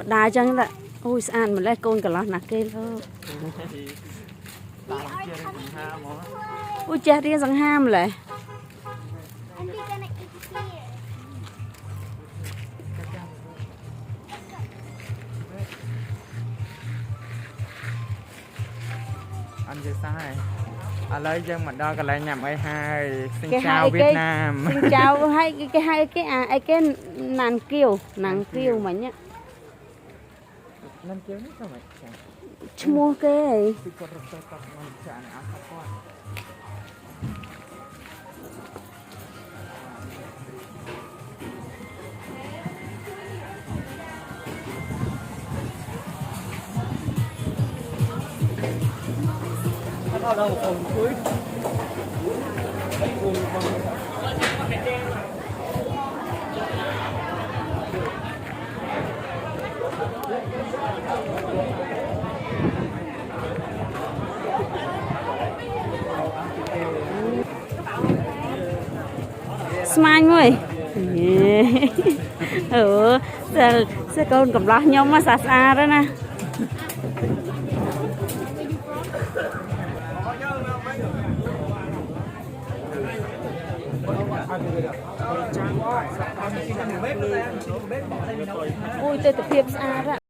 đài chân vậy ôi ăn mà lấy côn cả lót nè kê thôi ôi cha đi răng ham lại anh chưa sai à lấy dân mình đo cái lại nhầm ai hai xin chào Việt Nam xin chào hai cái nàng kiều mà nhá nàng kiều nó sao vậy mua cái đâu còn cuối smile ơi sẽ con cầm lo nhau mà xa đó nè ui tôi tập hiệp xa đó